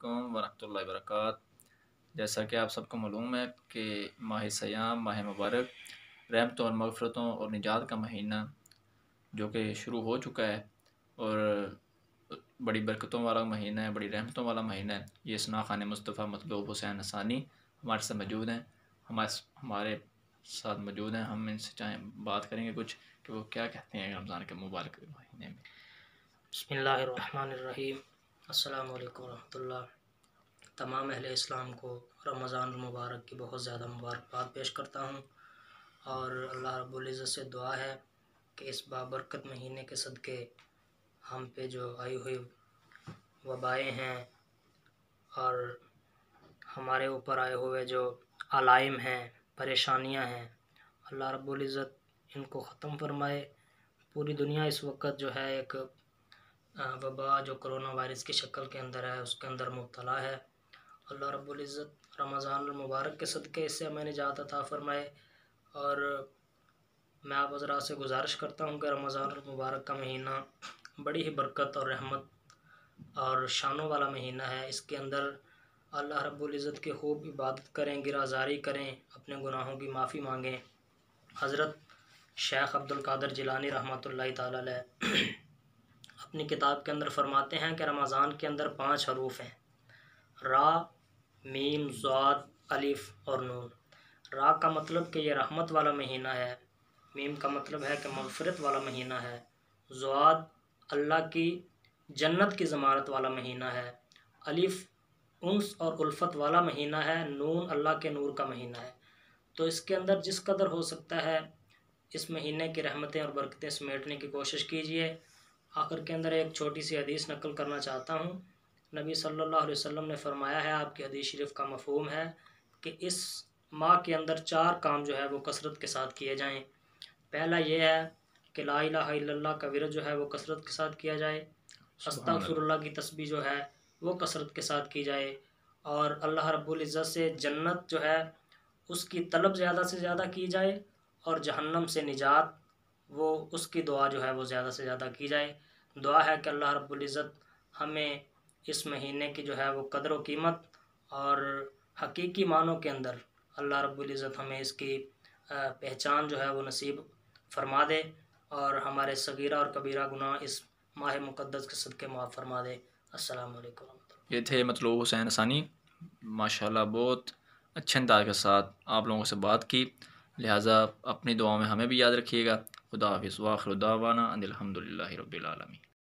अलैकुम वरहमतुल्लाहि वबरकातुहू। जैसा कि आप सबको मालूम है कि माह सयाम, माह मुबारक, रहमतों और मग़फ़िरतों और निजात का महीना जो कि शुरू हो चुका है और बड़ी बरकतों वाला महीना है, बड़ी रहमतों वाला महीना है। ये सना खान मुस्तफ़ा मतलूब हुसैन हसानी हमारे साथ मौजूद हैं, हमारे साथ मौजूद हैं। हम इनसे चाहें बात करेंगे कुछ कि वो क्या कहते हैं रमज़ान के मुबारक महीने में। बिस्मिल्लाहिर्रहमानिर्रहीम। अस्सलामु अलैकुम रहमतुल्लाह। तमाम अहले इस्लाम को रमज़ान मुबारक की बहुत ज़्यादा मुबारकबाद पेश करता हूँ और अल्लाह रब्बुल इज़्ज़त से दुआ है कि इस बाबरकत महीने के सदक़े हम पे जो आई हुई वबाएँ हैं और हमारे ऊपर आए हुए जो अलाइम हैं, परेशानियाँ हैं, अल्लाह रब्बुल इज़्ज़त इनको ख़त्म फरमाए। पूरी दुनिया इस वक्त जो है एक वबा जो कोरोना वायरस की शक्ल के अंदर है उसके अंदर मुब्तला है। अल्लाह रब्बुल इज़्ज़त रमज़ान मुबारक के सदक़े इससे हमें निजात अता फ़रमाए। और मैं आप हज़रात से गुज़ारिश करता हूँ कि रमज़ान मुबारक का महीना बड़ी ही बरकत और रहमत और शानों वाला महीना है। इसके अंदर अल्लाह रब्बुल इज़्ज़त की खूब इबादत करें, गिराज़ारी करें, अपने गुनाहों की माफ़ी माँगें। हज़रत शेख अब्दुल कादिर जिलानी रहमतुल्लाहि तआला अलैह अपनी किताब के अंदर फरमाते हैं कि रमज़ान के अंदर 5 हरूफ हैं, रा, मीम, ज़ाद, अलिफ और नून। रा का मतलब कि ये रहमत वाला महीना है, मीम का मतलब है कि मग़फ़िरत वाला महीना है, ज़ाद अल्लाह की जन्नत की ज़मानत वाला महीना है, अलिफ उन्स और उल्फ़त वाला महीना है, नून अल्लाह के नूर का महीना है। तो इसके अंदर जिस कदर हो सकता है इस महीने की रहमतें और बरकतें समेटने की कोशिश कीजिए। आखिर के अंदर एक छोटी सी हदीस नकल करना चाहता हूँ। नबी सल्लल्लाहु अलैहि वसल्लम ने फरमाया है, आपकी हदीस शरीफ का मफ़हूम है कि इस माह के अंदर 4 काम जो है वो कसरत के साथ किए जाएँ। पहला ये है कि ला इलाहा इल्लल्लाह का विरद जो है वो कसरत के साथ किया जाए, सुभान अल्लाह। अस्तग़फ़िरुल्लाह की तस्बीह जो है वो कसरत के साथ की जाए और अल्लाह रब्बुल इज़्ज़त से जन्नत जो है उसकी तलब ज़्यादा से ज़्यादा की जाए और जहन्नम से निजात वो उसकी दुआ जो है वो ज़्यादा से ज़्यादा की जाए। दुआ है कि अल्लाह रब्बुल इज़्ज़त हमें इस महीने की जो है वो कदर व कीमत और हकीकी मानों के अंदर अल्लाह रब्बुल इज़्ज़त हमें इसकी पहचान जो है वो नसीब फरमा दे और हमारे सगीरा और कबीरा गुनाह इस माह मुक़द्दस के सदक़े माफ़ फरमा दे। अस्सलामु अलैकुम। ये थे मतलूब हुसैन हसानी, माशाल्लाह बहुत अच्छे अंदाज के साथ आप लोगों से बात की। लिहाजा अपनी दुआओं में हमें भी याद रखिएगा। खुदा हाफ़िज़ व आखिर दावाना अनिल हम्दुलिल्लाहि रब्बिल आलमीन।